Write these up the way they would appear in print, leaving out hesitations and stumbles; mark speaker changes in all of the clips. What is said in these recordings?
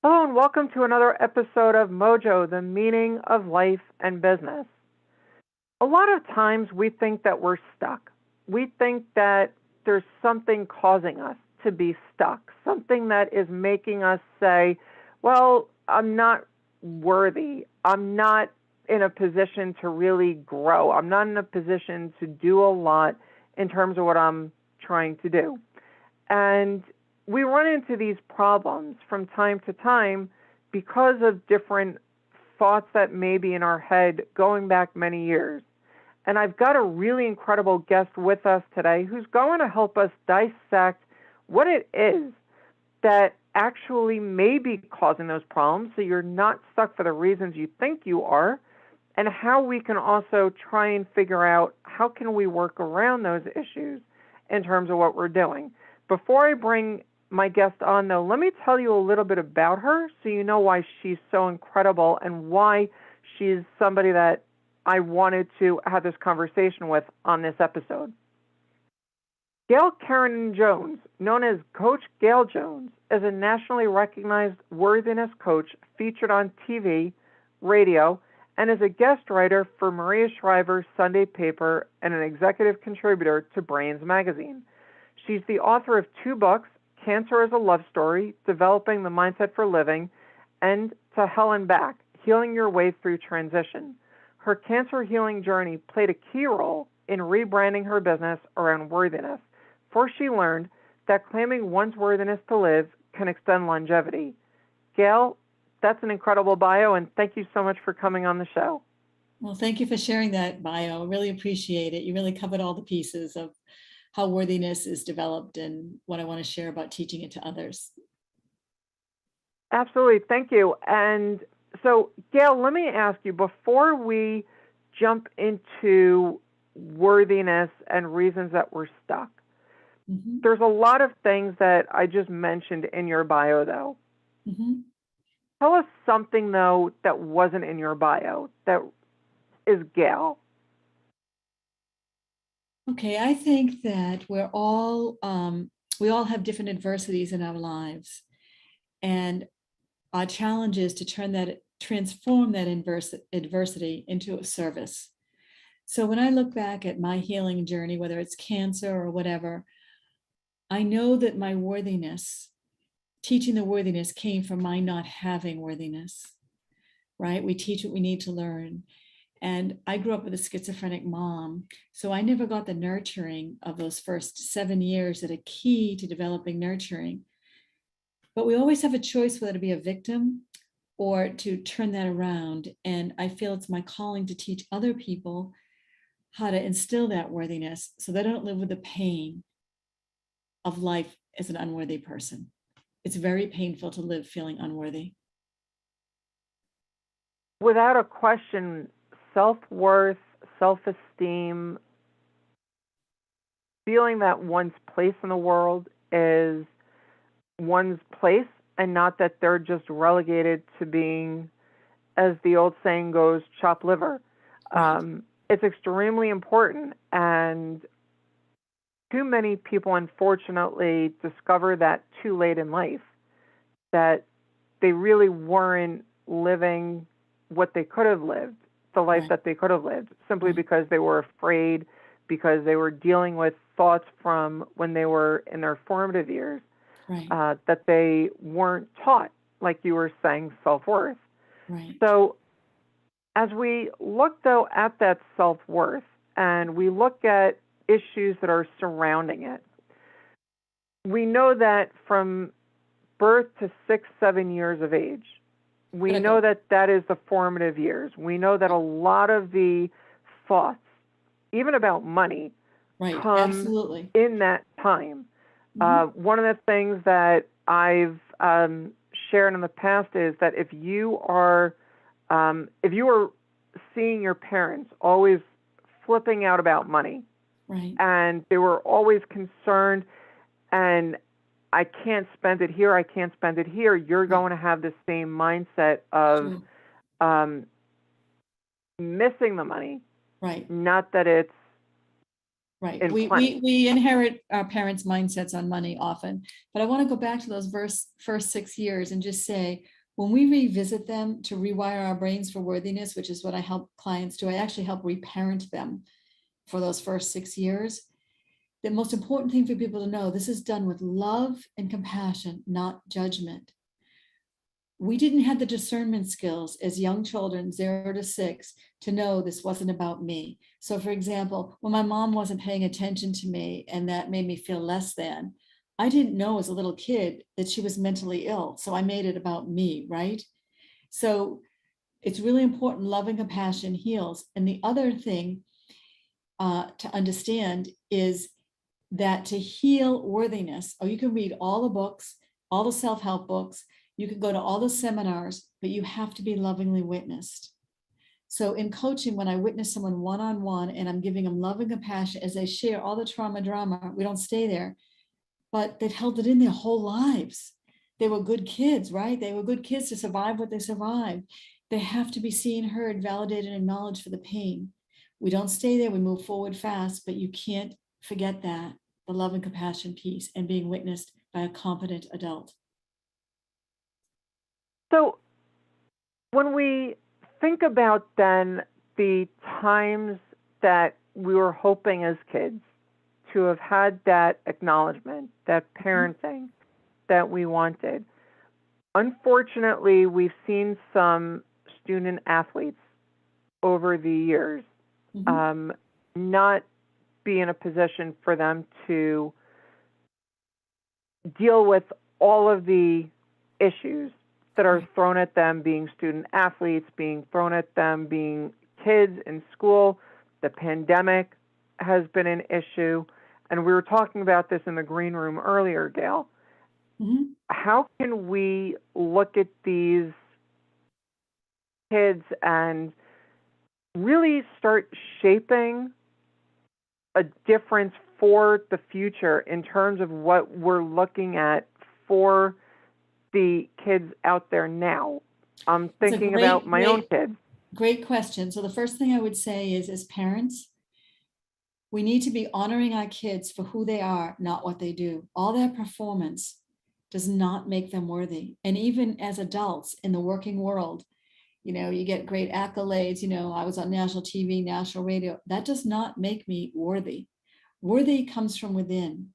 Speaker 1: Hello and welcome to another episode of MOJO, the meaning of life and business. A lot of times we think that we're stuck. We think that there's something causing us to be stuck, something that is making us say, well, I'm not worthy. I'm not in a position to really grow. I'm not in a position to do a lot in terms of what I'm trying to do. And we run into these problems from time to time because of different thoughts that may be in our head going back many years. And I've got a really incredible guest with us today who's going to help us dissect what it is that actually may be causing those problems so you're not stuck for the reasons you think you are, and how we can also try and figure out how can we work around those issues in terms of what we're doing. Before I bring my guest on, though, let me tell you a little bit about her so you know why she's so incredible and why she's somebody that I wanted to have this conversation with on this episode. Gail Karen Jones, known as Coach Gail Jones, is a nationally recognized worthiness coach featured on TV, radio, and is a guest writer for Maria Shriver's Sunday paper and an executive contributor to Brains magazine. She's the author of 2 books, Cancer as a Love Story, Developing the Mindset for Living, and To Hell and Back, Healing Your Way Through Transition. Her cancer healing journey played a key role in rebranding her business around worthiness, for she learned that claiming one's worthiness to live can extend longevity. Gail, that's an incredible bio, and thank you so much for coming on the show.
Speaker 2: Well, thank you for sharing that bio. I really appreciate it. You really covered all the pieces of how worthiness is developed and what I want to share about teaching it to others.
Speaker 1: Absolutely. Thank you. And so, Gail, let me ask you, before we jump into worthiness and reasons that we're stuck, there's a lot of things that I just mentioned in your bio, though. Tell us something, though, that wasn't in your bio that is Gail.
Speaker 2: Okay, I think that we all have different adversities in our lives, and our challenge is to transform that adversity into a service. So when I look back at my healing journey, whether it's cancer or whatever, I know that my worthiness, teaching the worthiness, came from my not having worthiness, right? We teach what we need to learn. And I grew up with a schizophrenic mom, so I never got the nurturing of those first 7 years that are key to developing nurturing. But we always have a choice whether to be a victim or to turn that around. And I feel it's my calling to teach other people how to instill that worthiness so they don't live with the pain of life as an unworthy person. It's very painful to live feeling unworthy.
Speaker 1: Without a question, self-worth, self-esteem, feeling that one's place in the world is one's place and not that they're just relegated to being, as the old saying goes, chopped liver. Right. It's extremely important, and too many people, unfortunately, discover that too late in life, that they really weren't living what they could have lived, the life
Speaker 2: Right.
Speaker 1: that they could have lived, simply because they were afraid, because they were dealing with thoughts from when they were in their formative years,
Speaker 2: Right.
Speaker 1: That they weren't taught, like you were saying, self-worth.
Speaker 2: Right.
Speaker 1: So as we look, though, at that self-worth and we look at issues that are surrounding it, we know that from birth to 6, 7 years of age, we know that that is the formative years. We know that a lot of the thoughts, even about money, come
Speaker 2: Absolutely.
Speaker 1: in that time. One of the things that I've shared in the past is that if you are seeing your parents always flipping out about money,
Speaker 2: right,
Speaker 1: and they were always concerned, and I can't spend it here, I can't spend it here, you're going to have the same mindset of missing the money.
Speaker 2: Right.
Speaker 1: Not that it's
Speaker 2: Right.
Speaker 1: in
Speaker 2: We,
Speaker 1: plenty.
Speaker 2: we, we inherit our parents' mindsets on money often, but I want to go back to those first 6 years and just say, when we revisit them to rewire our brains for worthiness, which is what I help clients do, I actually help reparent them for those first 6 years. The most important thing for people to know, this is done with love and compassion, not judgment. We didn't have the discernment skills as young children, 0 to 6, to know this wasn't about me. So for example, when my mom wasn't paying attention to me and that made me feel less than, I didn't know as a little kid that she was mentally ill. So I made it about me, right? So it's really important. Love and compassion heals. And the other thing to understand is that to heal worthiness, you can read all the books, all the self-help books, you can go to all the seminars, but you have to be lovingly witnessed. So in coaching, when I witness someone one-on-one and I'm giving them love and compassion as they share all the trauma drama, we don't stay there, but they've held it in their whole lives. They were good kids, right? They were good kids to survive what they survived. They have to be seen, heard, validated, and acknowledged for the pain. We don't stay there, we move forward fast, but you can't forget that, the love and compassion piece and being witnessed by a competent adult.
Speaker 1: So when we think about then the times that we were hoping as kids to have had that acknowledgement, that parenting that we wanted, unfortunately, we've seen some student athletes over the years not be in a position for them to deal with all of the issues that are thrown at them being student athletes, being thrown at them being kids in school. The pandemic has been an issue. And we were talking about this in the green room earlier, Gail. How can we look at these kids and really start shaping a difference for the future in terms of what we're looking at for the kids out there now? I'm thinking about my own kids.
Speaker 2: Great question. So the first thing I would say is, as parents, we need to be honoring our kids for who they are, not what they do. All their performance does not make them worthy. And even as adults in the working world, you get great accolades. I was on national TV, national radio. That does not make me worthy. Worthy comes from within.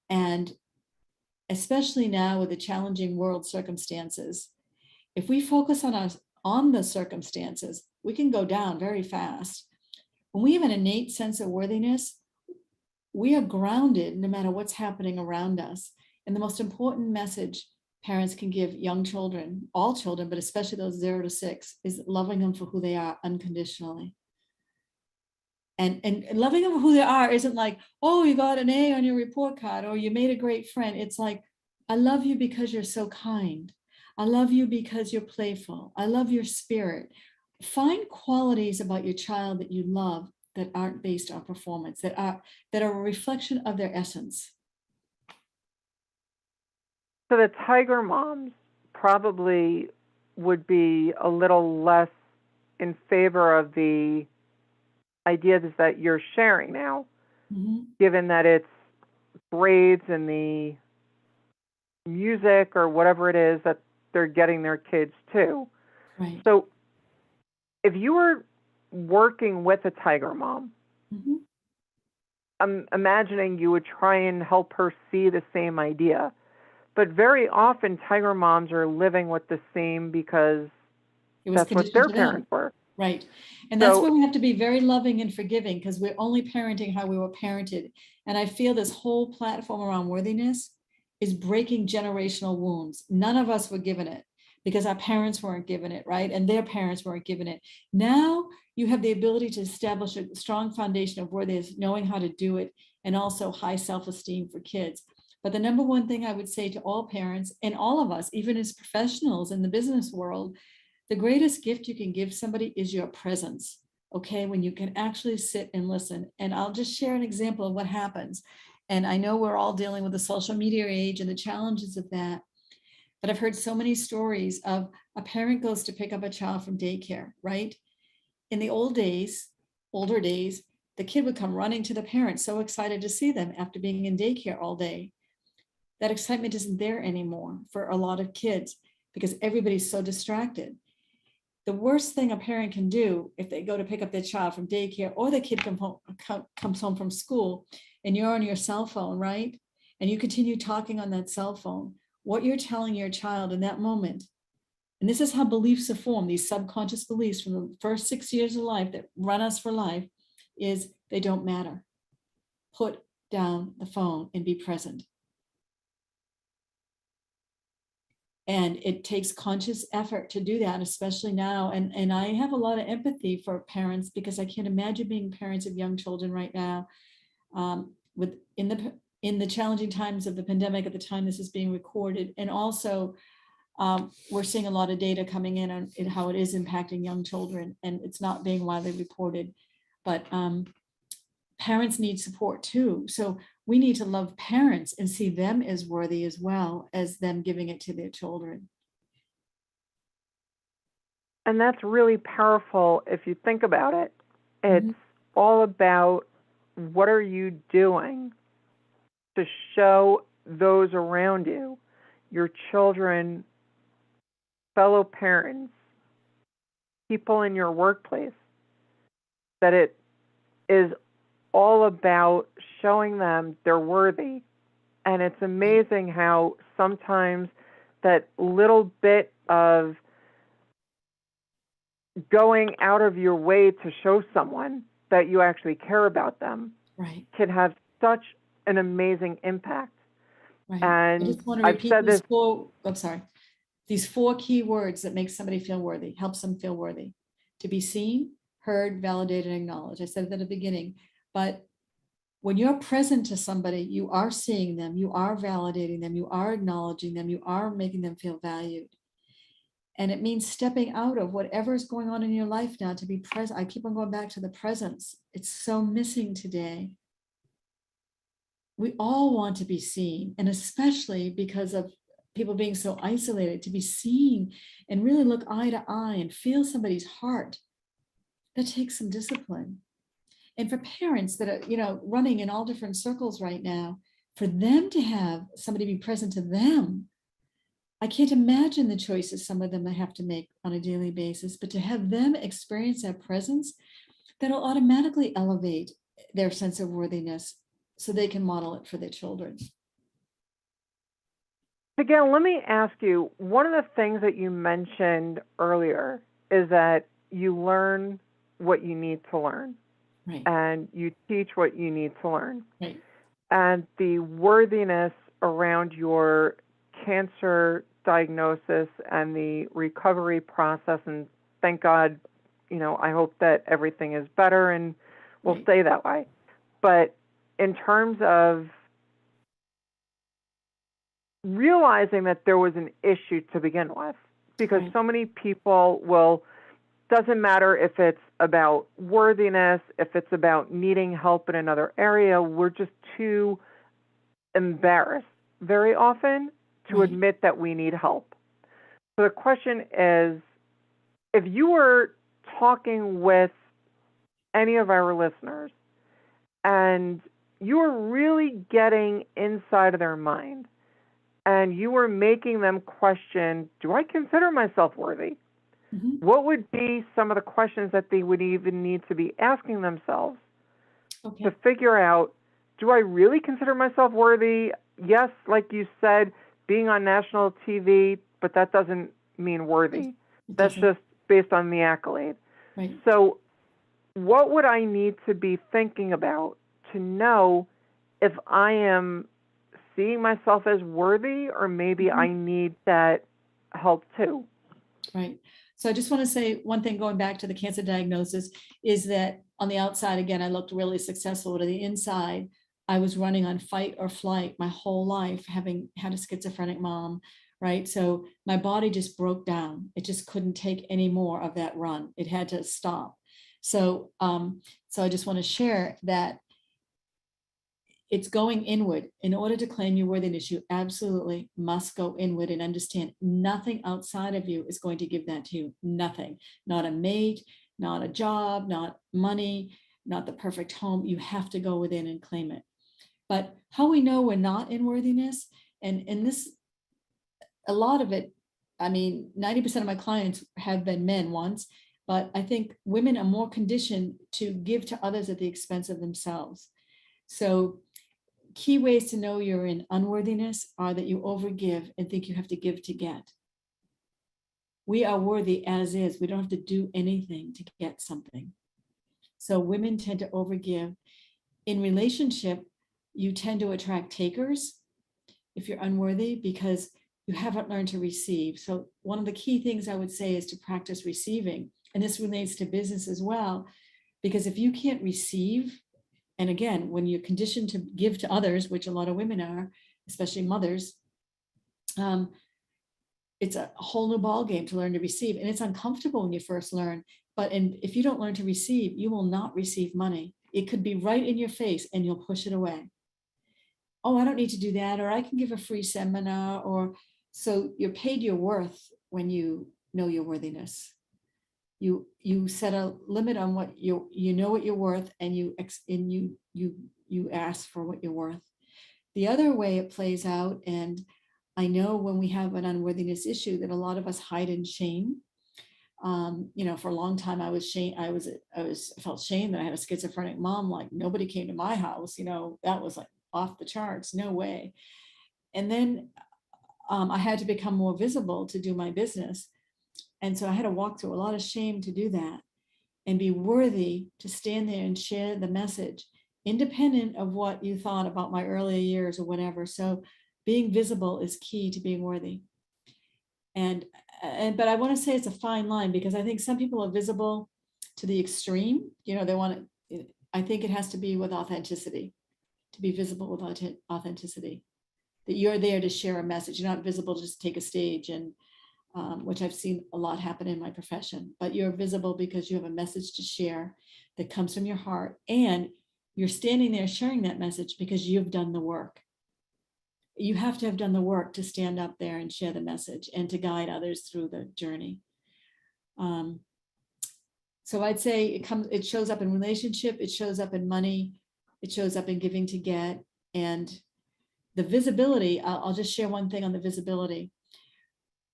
Speaker 2: And especially now with the challenging world circumstances, if we focus on the circumstances, we can go down very fast. When we have an innate sense of worthiness, we are grounded no matter what's happening around us. And the most important message parents can give young children, all children, but especially those 0 to 6, is loving them for who they are unconditionally. And loving them for who they are isn't like, oh, you got an A on your report card, or you made a great friend. It's like, I love you because you're so kind. I love you because you're playful. I love your spirit. Find qualities about your child that you love that aren't based on performance, that are a reflection of their essence.
Speaker 1: So the tiger moms probably would be a little less in favor of the ideas that you're sharing now, given that it's grades and the music or whatever it is that they're getting their kids to.
Speaker 2: Right.
Speaker 1: So if you were working with a tiger mom, I'm imagining you would try and help her see the same idea. But very often tiger moms are living with the same because that's what their parents were.
Speaker 2: Right. And that's where we have to be very loving and forgiving, because we're only parenting how we were parented. And I feel this whole platform around worthiness is breaking generational wounds. None of us were given it because our parents weren't given it, right? And their parents weren't given it. Now you have the ability to establish a strong foundation of worthiness, knowing how to do it, and also high self-esteem for kids. But the number one thing I would say to all parents and all of us, even as professionals in the business world, the greatest gift you can give somebody is your presence, okay? When you can actually sit and listen. And I'll just share an example of what happens. And I know we're all dealing with the social media age and the challenges of that, but I've heard so many stories of a parent goes to pick up a child from daycare, right? In the older days, the kid would come running to the parents, so excited to see them after being in daycare all day. That excitement isn't there anymore for a lot of kids because everybody's so distracted. The worst thing a parent can do if they go to pick up their child from daycare or the kid comes home from school and you're on your cell phone, right? And you continue talking on that cell phone, what you're telling your child in that moment. And this is how beliefs are formed, these subconscious beliefs from the first 6 years of life that run us for life, is they don't matter. Put down the phone and be present. And it takes conscious effort to do that, especially now. And I have a lot of empathy for parents because I can't imagine being parents of young children right now. In the challenging times of the pandemic at the time this is being recorded. And also we're seeing a lot of data coming in on how it is impacting young children, and it's not being widely reported. But parents need support too. So we need to love parents and see them as worthy as well as them giving it to their children.
Speaker 1: And that's really powerful if you think about it. It's all about what are you doing to show those around you, your children, fellow parents, people in your workplace, that it is all about showing them they're worthy. And it's amazing how sometimes that little bit of going out of your way to show someone that you actually care about them can have such an amazing impact.
Speaker 2: Right.
Speaker 1: And
Speaker 2: I just want to repeat these four key words that make somebody feel worthy, helps them feel worthy: to be seen, heard, validated, and acknowledged. I said it at the beginning, but when you're present to somebody, you are seeing them, you are validating them, you are acknowledging them, you are making them feel valued. And it means stepping out of whatever is going on in your life now to be present. I keep on going back to the presence. It's so missing today. We all want to be seen, and especially because of people being so isolated, to be seen and really look eye to eye and feel somebody's heart. That takes some discipline. And for parents that are, running in all different circles right now, for them to have somebody be present to them, I can't imagine the choices some of them have to make on a daily basis, but to have them experience that presence, that'll automatically elevate their sense of worthiness so they can model it for their children.
Speaker 1: Again, let me ask you, one of the things that you mentioned earlier is that you learn what you need to learn.
Speaker 2: Right.
Speaker 1: And you teach what you need to learn.
Speaker 2: Right.
Speaker 1: And the worthiness around your cancer diagnosis and the recovery process, and thank God, I hope that everything is better and will stay that way. But in terms of realizing that there was an issue to begin with, because so many people doesn't matter if it's about worthiness, if it's about needing help in another area, we're just too embarrassed very often to admit that we need help. So the question is, if you were talking with any of our listeners and you were really getting inside of their mind and you were making them question, do I consider myself worthy? What would be some of the questions that they would even need to be asking themselves to figure out, do I really consider myself worthy? Yes, like you said, being on national TV, but that doesn't mean worthy. That's just based on the accolade.
Speaker 2: Right.
Speaker 1: So what would I need to be thinking about to know if I am seeing myself as worthy, or maybe I need that help too?
Speaker 2: Right. So I just want to say one thing, going back to the cancer diagnosis, is that on the outside, again, I looked really successful, but on the inside, I was running on fight or flight my whole life, having had a schizophrenic mom, right? So my body just broke down. It just couldn't take any more of that run. It had to stop. So I just want to share that it's going inward. In order to claim your worthiness, you absolutely must go inward and understand nothing outside of you is going to give that to you. Nothing, not a mate, not a job, not money, not the perfect home. You have to go within and claim it. But how we know we're not in worthiness, and this, a lot of it, I mean, 90% of my clients have been men once, but I think women are more conditioned to give to others at the expense of themselves. So key ways to know you're in unworthiness are that you overgive and think you have to give to get. We are worthy as is. We don't have to do anything to get something. So women tend to overgive. In relationship, you tend to attract takers if you're unworthy because you haven't learned to receive. So one of the key things I would say is to practice receiving. And this relates to business as well, because if you can't receive, and again, when you're conditioned to give to others, which a lot of women are, especially mothers, it's a whole new ball game to learn to receive. And it's uncomfortable when you first learn. But if you don't learn to receive, you will not receive money. It could be right in your face and you'll push it away. Oh, I don't need to do that, or I can give a free seminar, or so you're paid your worth when you know your worthiness. You set a limit on what you know what you're worth, and you ask for what you're worth. The other way it plays out, and I know when we have an unworthiness issue that a lot of us hide in shame. For a long time I was felt shame that I had a schizophrenic mom. Like nobody came to my house. That was like off the charts. No way. And then I had to become more visible to do my business. And so I had to walk through a lot of shame to do that and be worthy to stand there and share the message, independent of what you thought about my earlier years or whatever. So being visible is key to being worthy. But I want to say it's a fine line, because I think some people are visible to the extreme. I think it has to be with authenticity, to be visible with authenticity, that you're there to share a message. You're not visible just to take a stage, and which I've seen a lot happen in my profession, but you're visible because you have a message to share that comes from your heart, and you're standing there sharing that message because you've done the work. You have to have done the work to stand up there and share the message and to guide others through the journey. So I'd say it shows up in relationship, it shows up in money, it shows up in giving to get. And the visibility, I'll just share one thing on the visibility.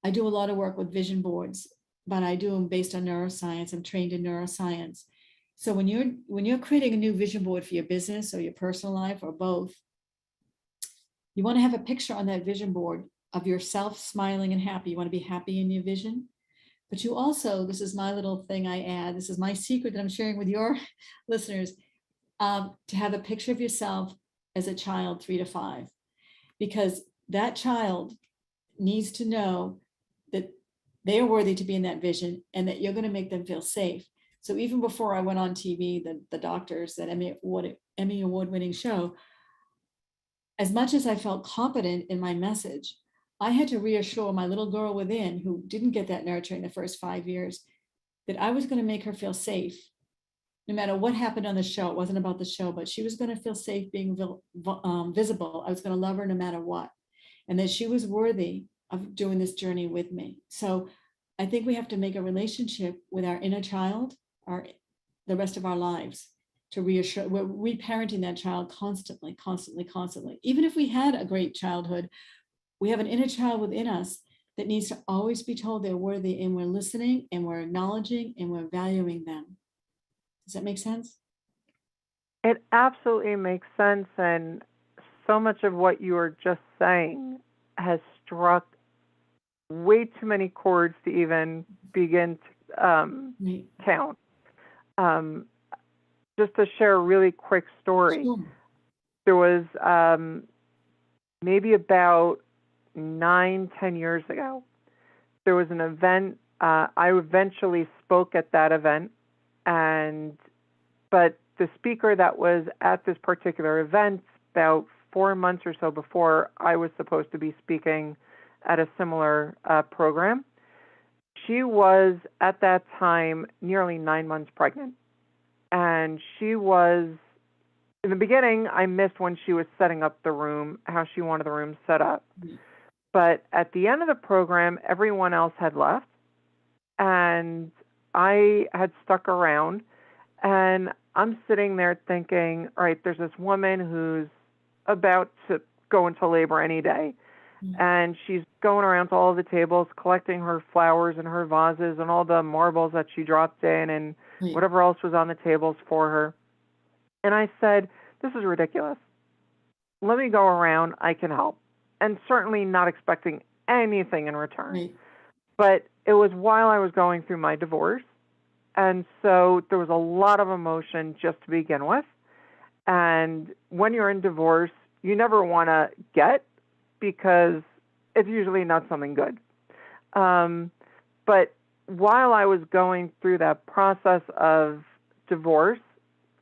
Speaker 2: I do a lot of work with vision boards, but I do them based on neuroscience. I'm trained in neuroscience. So when you're creating a new vision board for your business or your personal life or both, you want to have a picture on that vision board of yourself smiling and happy. You want to be happy in your vision. But you also, this is my little thing I add, this is my secret that I'm sharing with your listeners, to have a picture of yourself as a child 3 to 5, because that child needs to know that they are worthy to be in that vision and that you're going to make them feel safe. So even before I went on TV, the Doctors, that Emmy Award-winning show, as much as I felt confident in my message, I had to reassure my little girl within, who didn't get that nurturing the first 5 years, that I was going to make her feel safe. No matter what happened on the show, it wasn't about the show, but she was going to feel safe being visible. I was going to love her no matter what. And that she was worthy of doing this journey with me. So I think we have to make a relationship with our inner child, the rest of our lives, to reassure. We're reparenting that child constantly. Even if we had a great childhood, we have an inner child within us that needs to always be told they're worthy, and we're listening and we're acknowledging and we're valuing them. Does that make sense?
Speaker 1: It absolutely makes sense. And so much of what you were just saying has struck way too many chords to even begin to count. Just to share a really quick story.
Speaker 2: Sure.
Speaker 1: There was maybe about 9-10 years ago, there was an event. I eventually spoke at that event, but the speaker that was at this particular event, about 4 months or so before I was supposed to be speaking at a similar program, she was at that time nearly 9 months pregnant. And she was, in the beginning, I missed when she was setting up the room, how she wanted the room set up. Mm-hmm. But at the end of the program, everyone else had left, and I had stuck around. And I'm sitting there thinking, all right, there's this woman who's about to go into labor any day. And she's going around to all of the tables, collecting her flowers and her vases and all the marbles that she dropped in and whatever else was on the tables for her. And I said, this is ridiculous. Let me go around. I can help. And certainly not expecting anything in return.
Speaker 2: Right.
Speaker 1: But it was while I was going through my divorce. And so there was a lot of emotion just to begin with. And when you're in divorce, you never want to get, because it's usually not something good. But while I was going through that process of divorce,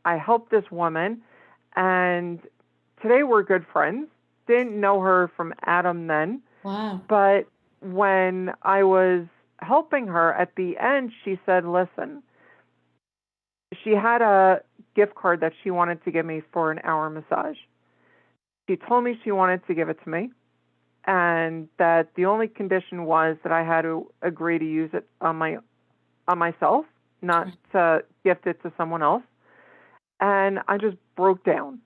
Speaker 1: I helped this woman, and today we're good friends. Didn't know her from Adam then.
Speaker 2: Wow.
Speaker 1: But when I was helping her at the end, she said, listen, she had a gift card that she wanted to give me for an hour massage. She told me she wanted to give it to me, and that the only condition was that I had to agree to use it on myself, not to gift it to someone else. And I just broke down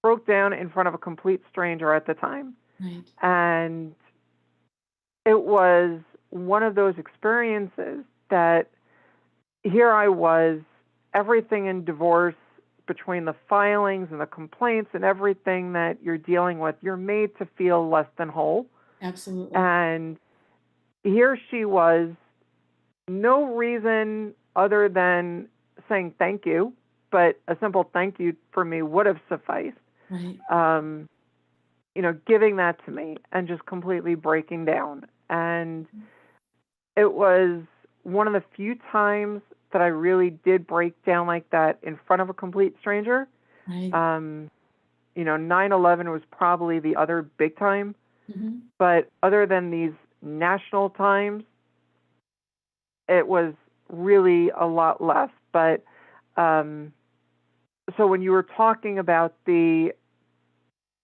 Speaker 1: in front of a complete stranger at the time.
Speaker 2: Right.
Speaker 1: And it was one of those experiences that here I was, everything in divorce, between the filings and the complaints and everything that you're dealing with, you're made to feel less than whole.
Speaker 2: Absolutely.
Speaker 1: And here she was, no reason other than saying thank you, but a simple thank you for me would have sufficed.
Speaker 2: Right.
Speaker 1: Giving that to me and just completely breaking down. And it was one of the few times that I really did break down like that in front of a complete stranger.
Speaker 2: Right.
Speaker 1: 9/11 was probably the other big time.
Speaker 2: Mm-hmm.
Speaker 1: But other than these national times, it was really a lot less. But so when you were talking about the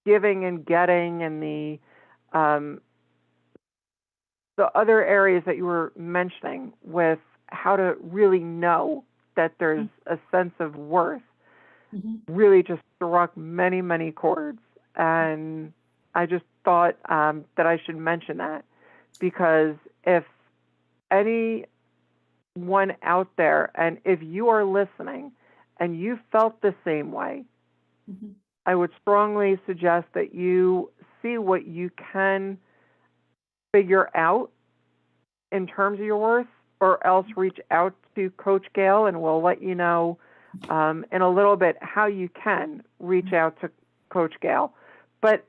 Speaker 1: giving and getting and the other areas that you were mentioning with how to really know that there's a sense of worth, really just struck many, many chords. And I just thought that I should mention that, because if anyone out there, and if you are listening and you felt the same way, I would strongly suggest that you see what you can figure out in terms of your worth, or else reach out to Coach Gail, and we'll let you know in a little bit how you can reach out to Coach Gail. But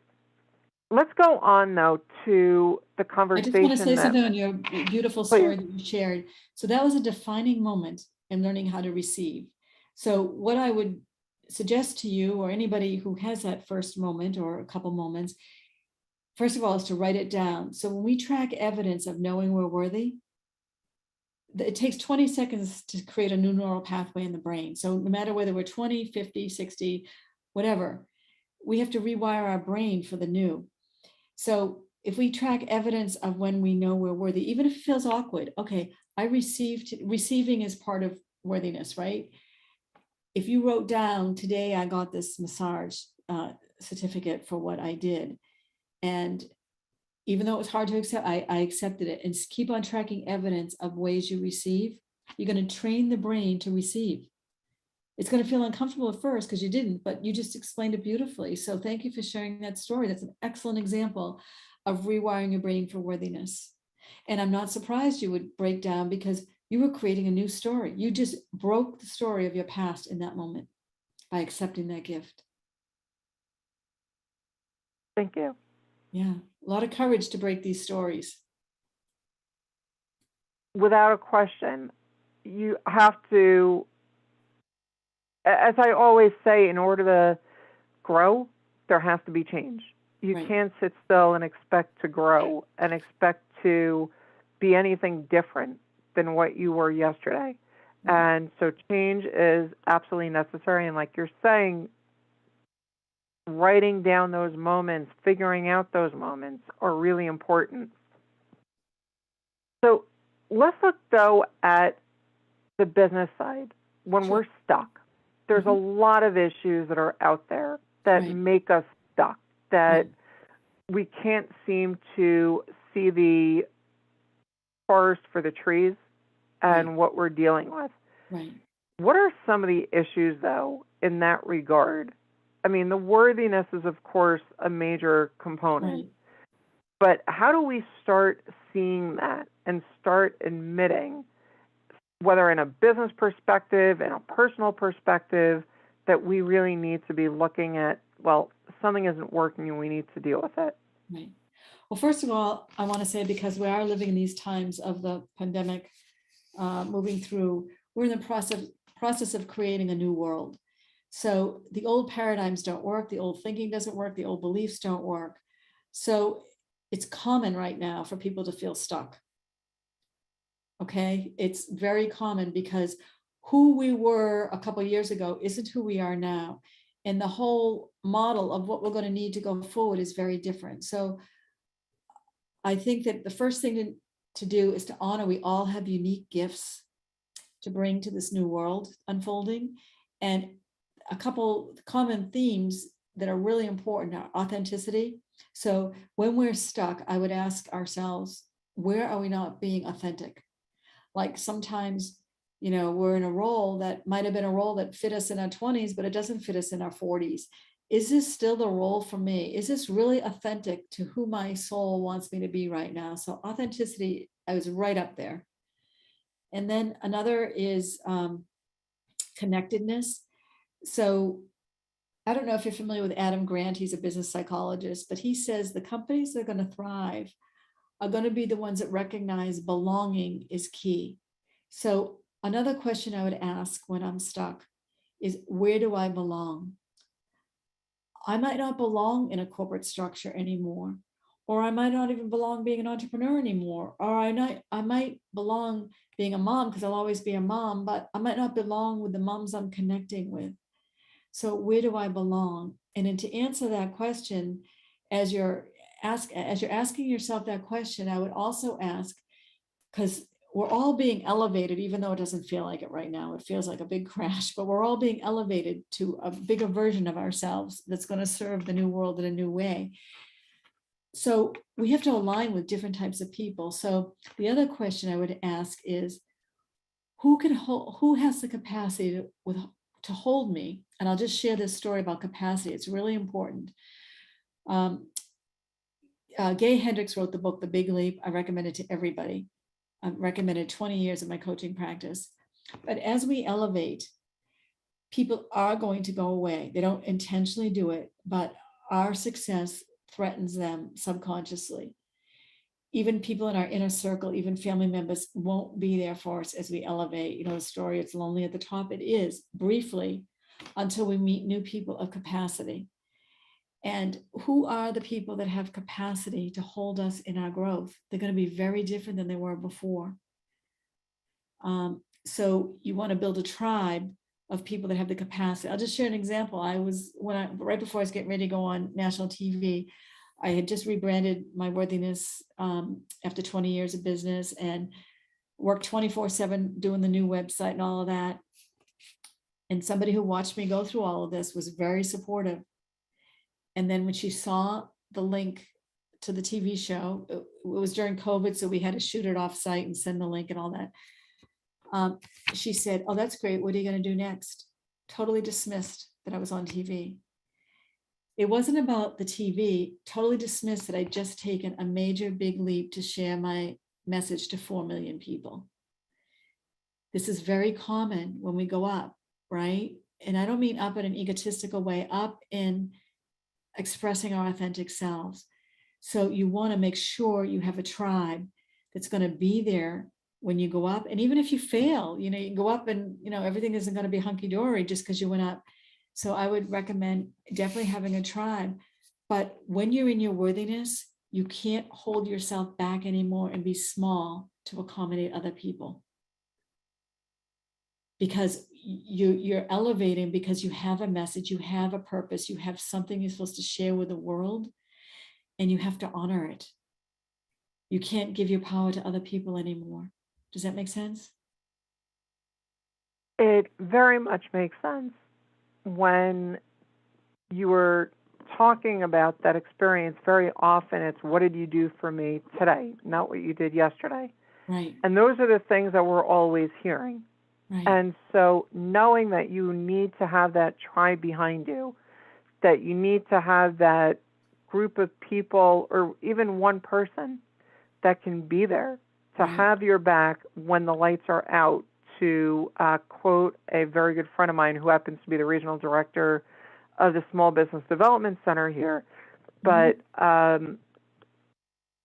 Speaker 1: let's go on, though, to the conversation.
Speaker 2: I just want to say something on your beautiful story that you shared. So that was a defining moment in learning how to receive. So what I would suggest to you, or anybody who has that first moment or a couple moments, first of all, is to write it down. So when we track evidence of knowing we're worthy, it takes 20 seconds to create a new neural pathway in the brain. So no matter whether we're 20, 50, 60, whatever, we have to rewire our brain for the new. So if we track evidence of when we know we're worthy, even if it feels awkward, okay, receiving is part of worthiness, right? If you wrote down, today I got this massage certificate for what I did, and even though it was hard to accept, I accepted it, and keep on tracking evidence of ways you receive. You're going to train the brain to receive. It's going to feel uncomfortable at first because you didn't, but you just explained it beautifully. So thank you for sharing that story. That's an excellent example of rewiring your brain for worthiness. And I'm not surprised you would break down, because you were creating a new story. You just broke the story of your past in that moment by accepting that gift.
Speaker 1: Thank you.
Speaker 2: Yeah, a lot of courage to break these stories.
Speaker 1: Without a question, you have to, as I always say, in order to grow, there has to be change. You can't sit still and expect to grow and expect to be anything different than what you were yesterday. And so change is absolutely necessary. And like you're saying, writing down those moments, figuring out those moments are really important. So let's look, though, at the business side when we're stuck. there's a lot of issues that are out there that
Speaker 2: Right.
Speaker 1: make us stuck, that
Speaker 2: Right.
Speaker 1: we can't seem to see the forest for the trees
Speaker 2: Right.
Speaker 1: and what we're dealing with.
Speaker 2: Right.
Speaker 1: What are some of the issues, though, in that regard? I mean, the worthiness is, of course, a major component,
Speaker 2: Right.
Speaker 1: but how do we start seeing that and start admitting, whether in a business perspective, in a personal perspective, that we really need to be looking at, well, something isn't working and we need to deal with it?
Speaker 2: Right. Well, first of all, I want to say, because we are living in these times of the pandemic, moving through, we're in the process of creating a new world. So the old paradigms don't work, the old thinking doesn't work, the old beliefs don't work. So it's common right now for people to feel stuck. Okay, it's very common because who we were a couple of years ago isn't who we are now. And the whole model of what we're going to need to go forward is very different. So I think that the first thing to do is to honor we all have unique gifts to bring to this new world unfolding. And a couple common themes that are really important are authenticity. So when we're stuck, I would ask ourselves, where are we not being authentic? Like sometimes, we're in a role that might have been a role that fit us in our 20s, but it doesn't fit us in our 40s. Is this still the role for me? Is this really authentic to who my soul wants me to be right now? So authenticity, I was right up there. And then another is connectedness. So I don't know if you're familiar with Adam Grant. He's a business psychologist, but he says the companies that are going to thrive are going to be the ones that recognize belonging is key. So another question I would ask when I'm stuck is, where do I belong? I might not belong in a corporate structure anymore, or I might not even belong being an entrepreneur anymore, or I might belong being a mom because I'll always be a mom, but I might not belong with the moms I'm connecting with. So where do I belong? And then to answer that question, as you're asking yourself that question, I would also ask, because we're all being elevated, even though it doesn't feel like it right now. It feels like a big crash, but we're all being elevated to a bigger version of ourselves that's going to serve the new world in a new way. So we have to align with different types of people. So the other question I would ask is, who has the capacity to hold me? And I'll just share this story about capacity. It's really important. Gay Hendricks wrote the book, The Big Leap. I recommend it to everybody. I've recommended 20 years of my coaching practice. But as we elevate, people are going to go away. They don't intentionally do it, but our success threatens them subconsciously. Even people in our inner circle, even family members won't be there for us as we elevate. The story, it's lonely at the top. It is briefly until we meet new people of capacity. And who are the people that have capacity to hold us in our growth? They're going to be very different than they were before. So you want to build a tribe of people that have the capacity. I'll just share an example. Right before I was getting ready to go on national TV, I had just rebranded my Worthiness after 20 years of business and worked 24/7 doing the new website and all of that. And somebody who watched me go through all of this was very supportive. And then when she saw the link to the TV show, it was during COVID, so we had to shoot it off site and send the link and all that. She said, "Oh, that's great. What are you going to do next?" Totally dismissed that I was on TV. It wasn't about the TV, totally dismissed that I'd just taken a major big leap to share my message to 4 million people. This is very common when we go up, right? And I don't mean up in an egotistical way, up in expressing our authentic selves. So you want to make sure you have a tribe that's going to be there when you go up. And even if you fail, you can go up and, everything isn't going to be hunky-dory just because you went up. So I would recommend definitely having a tribe. But when you're in your worthiness, you can't hold yourself back anymore and be small to accommodate other people. Because you're elevating, because you have a message, you have a purpose, you have something you're supposed to share with the world, and you have to honor it. You can't give your power to other people anymore. Does that make sense?
Speaker 1: It very much makes sense. when you were talking about that experience, very often it's what did you do for me today, not what you did yesterday.
Speaker 2: Right.
Speaker 1: And those are the things that we're always hearing.
Speaker 2: Right.
Speaker 1: And so knowing that you need to have that tribe behind you, that you need to have that group of people or even one person that can be there to
Speaker 2: Right.
Speaker 1: have your back when the lights are out, to quote a very good friend of mine who happens to be the regional director of the Small Business Development Center here. But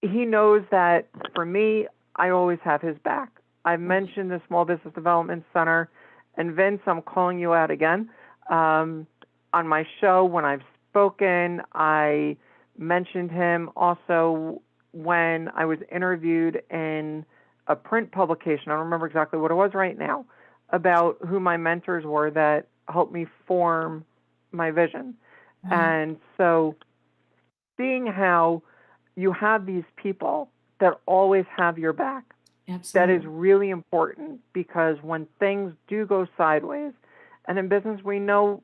Speaker 1: he knows that for me, I always have his back. I've mentioned the Small Business Development Center, and Vince, I'm calling you out again. On my show, when I've spoken, I mentioned him also when I was interviewed in a print publication. I don't remember exactly what it was right now, about who my mentors were that helped me form my vision. And so seeing how you have these people that always have your back,
Speaker 2: Absolutely.
Speaker 1: that is really important, because when things do go sideways, and in business we know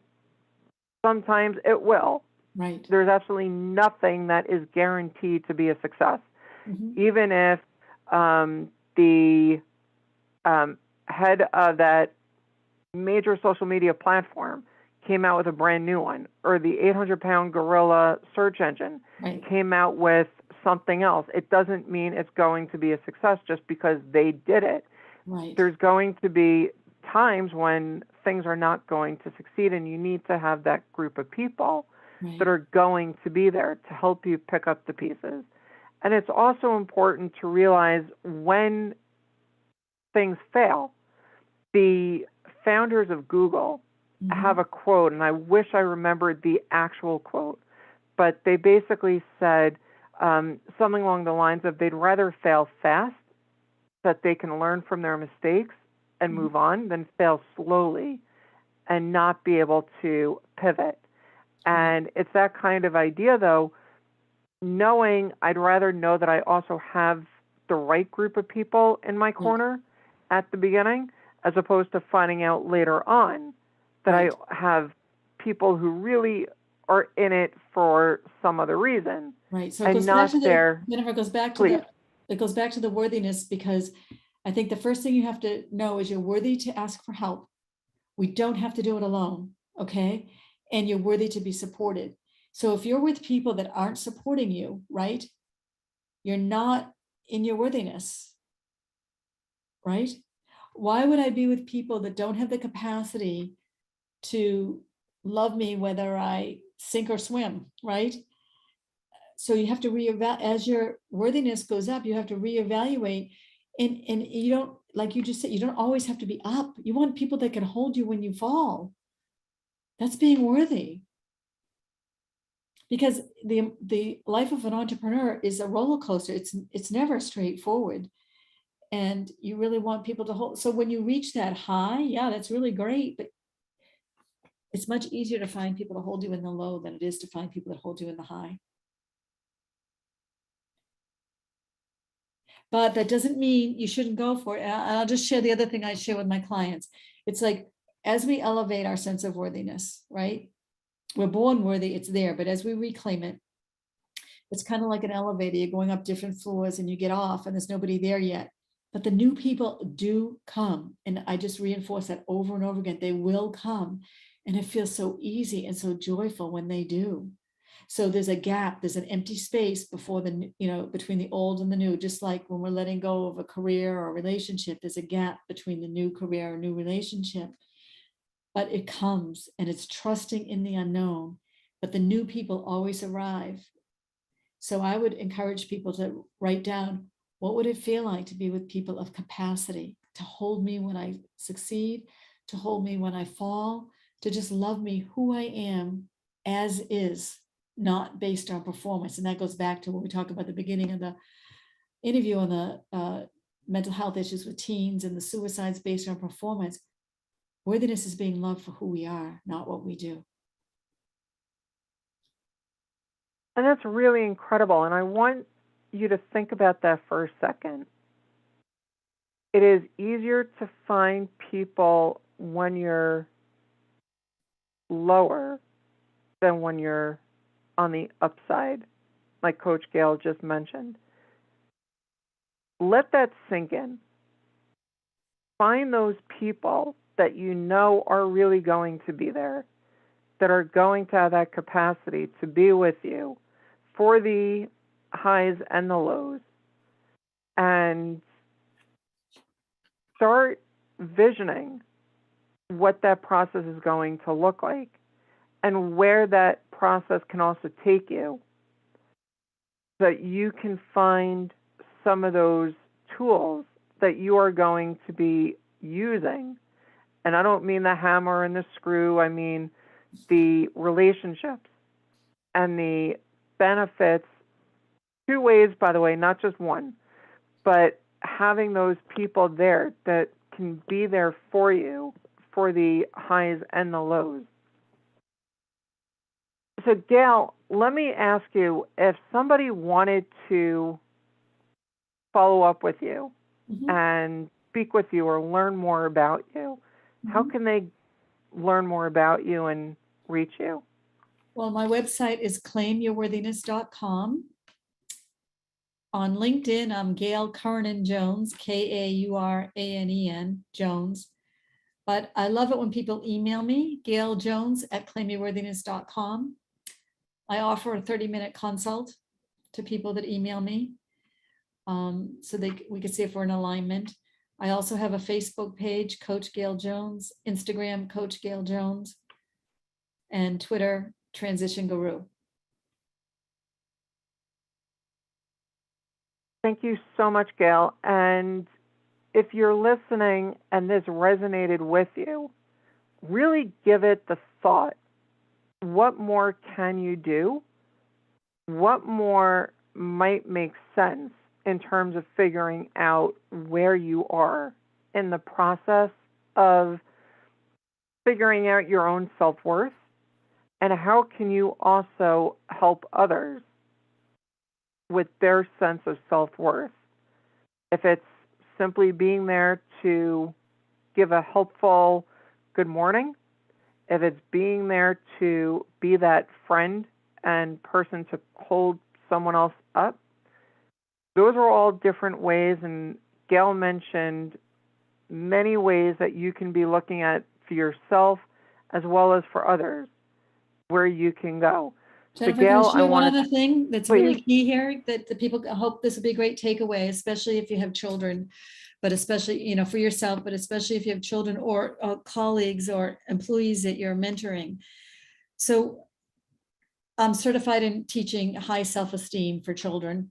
Speaker 1: sometimes it will,
Speaker 2: Right.
Speaker 1: there's absolutely nothing that is guaranteed to be a success. Even if the head of that major social media platform came out with a brand new one, or the 800-pound gorilla search engine came out with something else, it doesn't mean it's going to be a success just because they did it.
Speaker 2: Right.
Speaker 1: There's going to be times when things are not going to succeed, and you need to have that group of people that are going to be there to help you pick up the pieces. And it's also important to realize when things fail. The founders of Google have a quote, and I wish I remembered the actual quote, but they basically said something along the lines of they'd rather fail fast, that they can learn from their mistakes and move on, than fail slowly and not be able to pivot. And it's that kind of idea, though, knowing I'd rather know that I also have the right group of people in my corner at the beginning, as opposed to finding out later on that I have people who really are in it for some other reason.
Speaker 2: Right. So
Speaker 1: it goes back
Speaker 2: to
Speaker 1: there.
Speaker 2: Jennifer, it goes back to it goes back to the worthiness, because I think the first thing you have to know is you're worthy to ask for help. We don't have to do it alone. Okay. And you're worthy to be supported. So if you're with people that aren't supporting you, right, you're not in your worthiness, right? Why would I be with people that don't have the capacity to love me whether I sink or swim, right? So you have to reevaluate as your worthiness goes up, you have to reevaluate. And you don't, like you just said, you don't always have to be up. You want people that can hold you when you fall. That's being worthy. Because the life of an entrepreneur is a roller coaster. It's never straightforward. And you really want people to hold. So when you reach that high, yeah, that's really great. But it's much easier to find people to hold you in the low than it is to find people that hold you in the high. But that doesn't mean you shouldn't go for it. And I'll just share the other thing I share with my clients. It's like, as we elevate our sense of worthiness, right? We're born worthy, it's there, but as we reclaim it, it's kind of like an elevator. You're going up different floors and you get off and there's nobody there yet. But the new people do come. And I just reinforce that over and over again. They will come. And it feels so easy and so joyful when they do. So there's a gap, there's an empty space before the, between the old and the new, just like when we're letting go of a career or a relationship, there's a gap between the new career or new relationship. But it comes, and it's trusting in the unknown, but the new people always arrive. So I would encourage people to write down, what would it feel like to be with people of capacity, to hold me when I succeed, to hold me when I fall, to just love me who I am as is, not based on performance. And that goes back to what we talked about at the beginning of the interview on the mental health issues with teens and the suicides based on performance. Worthiness is being loved for who we are, not what we do.
Speaker 1: And that's really incredible. And I want you to think about that for a second. It is easier to find people when you're lower than when you're on the upside, like Coach Gail just mentioned. Let that sink in. Find those people that you know are really going to be there, that are going to have that capacity to be with you for the highs and the lows, and start visioning what that process is going to look like and where that process can also take you, so that you can find some of those tools that you are going to be using. And I don't mean the hammer and the screw, I mean the relationships and the benefits, two ways, by the way, not just one, but having those people there that can be there for you for the highs and the lows. So, Gail, let me ask you, if somebody wanted to follow up with you and speak with you or learn more about you, how can they learn more about you and reach you?
Speaker 2: Well, my website is claimyourworthiness.com. On LinkedIn, I'm Gail Curran Jones, Kauran Jones. But I love it when people email me, gailjones@claimyourworthiness.com. I offer a 30-minute consult to people that email me, so we can see if we're in alignment. I also have a Facebook page, Coach Gail Jones, Instagram, Coach Gail Jones, and Twitter, Transition Guru.
Speaker 1: Thank you so much, Gail. And if you're listening and this resonated with you, really give it the thought. What more can you do? What more might make sense in terms of figuring out where you are in the process of figuring out your own self-worth? And how can you also help others with their sense of self-worth? If it's simply being there to give a helpful good morning, if it's being there to be that friend and person to hold someone else up, those are all different ways. And Gail mentioned many ways that you can be looking at for yourself as well as for others, where you can go.
Speaker 2: Jennifer,
Speaker 1: so Gail,
Speaker 2: can I share one
Speaker 1: want
Speaker 2: other thing that's
Speaker 1: please.
Speaker 2: really key here, that the people, I hope this will be a great takeaway, especially if you have children, but especially, for yourself, but especially if you have children or colleagues or employees that you're mentoring. So I'm certified in teaching high self-esteem for children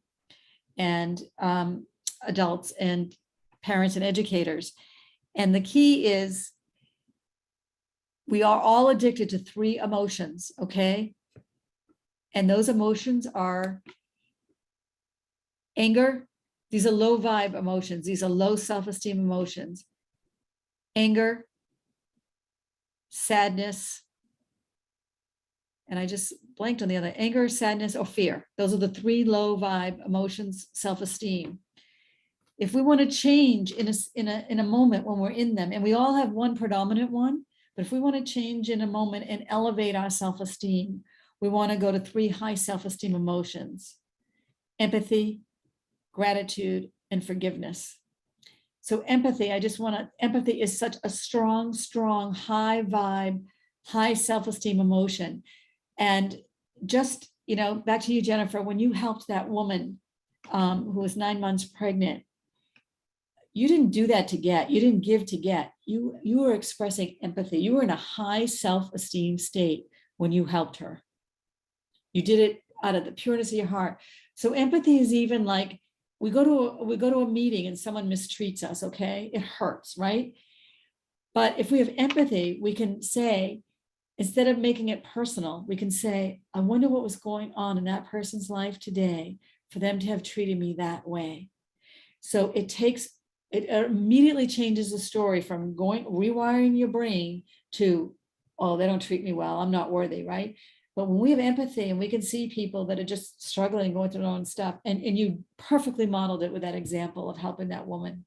Speaker 2: and adults and parents and educators. And the key is we are all addicted to 3 emotions, okay? And those emotions are anger. These are low vibe emotions. These are low self-esteem emotions. Anger, sadness, and I just blanked on the other, anger, sadness, or fear. Those are the 3 low vibe emotions, self-esteem. If we want to change in a moment when we're in them, and we all have one predominant one, but if we want to change in a moment and elevate our self-esteem, we want to go to 3 high self-esteem emotions: empathy, gratitude, and forgiveness. So empathy, empathy is such a strong, high vibe, high self-esteem emotion. And just, back to you, Jennifer, when you helped that woman who was 9 months pregnant, you didn't do that to get, you didn't give to get, you were expressing empathy. You were in a high self-esteem state when you helped her. You did it out of the pureness of your heart. So empathy is even like, we go to a meeting and someone mistreats us, okay? It hurts, right? But if we have empathy, we can say, instead of making it personal, we can say, I wonder what was going on in that person's life today for them to have treated me that way. So it immediately changes the story from rewiring your brain to, oh, they don't treat me well, I'm not worthy, right? But when we have empathy and we can see people that are just struggling, going through their own stuff, and you perfectly modeled it with that example of helping that woman.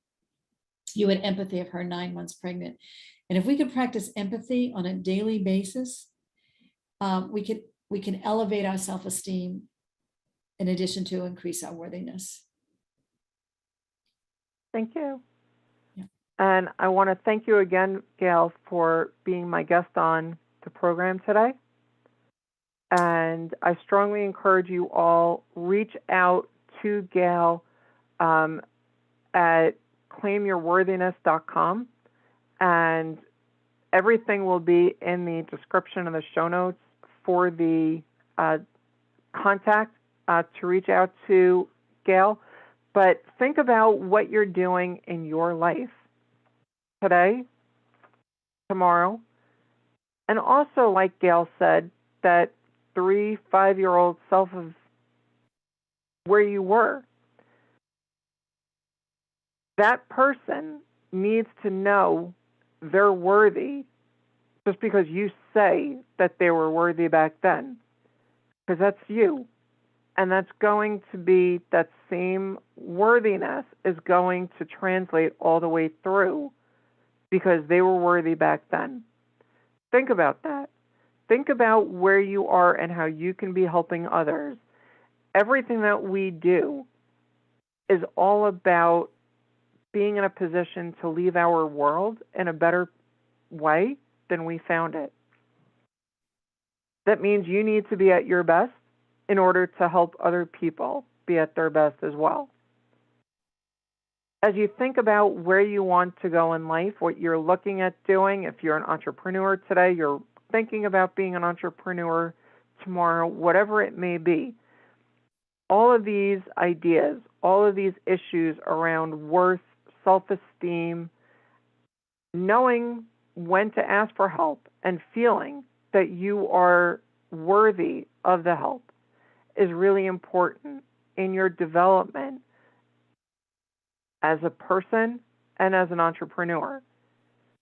Speaker 2: You had empathy of her 9 months pregnant. And if we could practice empathy on a daily basis, we can elevate our self-esteem in addition to increase our worthiness.
Speaker 1: Thank you.
Speaker 2: Yeah.
Speaker 1: And I want to thank you again, Gail, for being my guest on the program today. And I strongly encourage you all, reach out to Gail at claimyourworthiness.com, and everything will be in the description of the show notes for the contact to reach out to Gail. But think about what you're doing in your life today, tomorrow, and also, like Gail said, that 3-5-year-old self of where you were. That person needs to know they're worthy just because you say that they were worthy back then, because that's you. And that's going to be, that same worthiness is going to translate all the way through because they were worthy back then. Think about that. Think about where you are and how you can be helping others. Everything that we do is all about being in a position to leave our world in a better way than we found it. That means you need to be at your best in order to help other people be at their best as well. As you think about where you want to go in life, what you're looking at doing, if you're an entrepreneur today, you're thinking about being an entrepreneur tomorrow, whatever it may be, all of these ideas, all of these issues around worth, self-esteem, knowing when to ask for help and feeling that you are worthy of the help is really important in your development as a person and as an entrepreneur.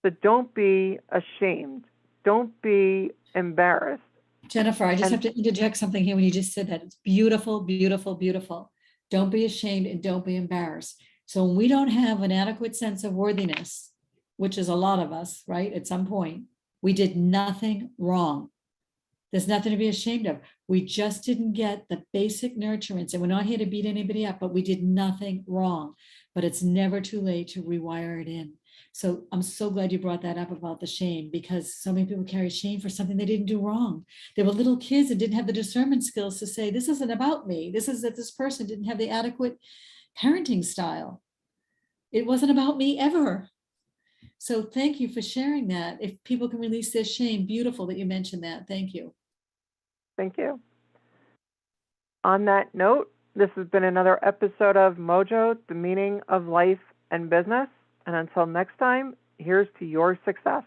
Speaker 1: So don't be ashamed. Don't be embarrassed.
Speaker 2: Jennifer, I just have to interject something here when you just said that. It's beautiful, beautiful, beautiful. Don't be ashamed and don't be embarrassed. So when we don't have an adequate sense of worthiness, which is a lot of us, right? At some point, we did nothing wrong. There's nothing to be ashamed of. We just didn't get the basic nurturance, and we're not here to beat anybody up, but we did nothing wrong. But it's never too late to rewire it in. So I'm so glad you brought that up about the shame, because so many people carry shame for something they didn't do wrong. They were little kids and didn't have the discernment skills to say, this isn't about me. This is that this person didn't have the adequate parenting style. It wasn't about me ever. So thank you for sharing that. If people can release their shame, beautiful that you mentioned that. Thank you.
Speaker 1: Thank you. On that note, this has been another episode of MOJO, the meaning of life and business. And until next time, here's to your success.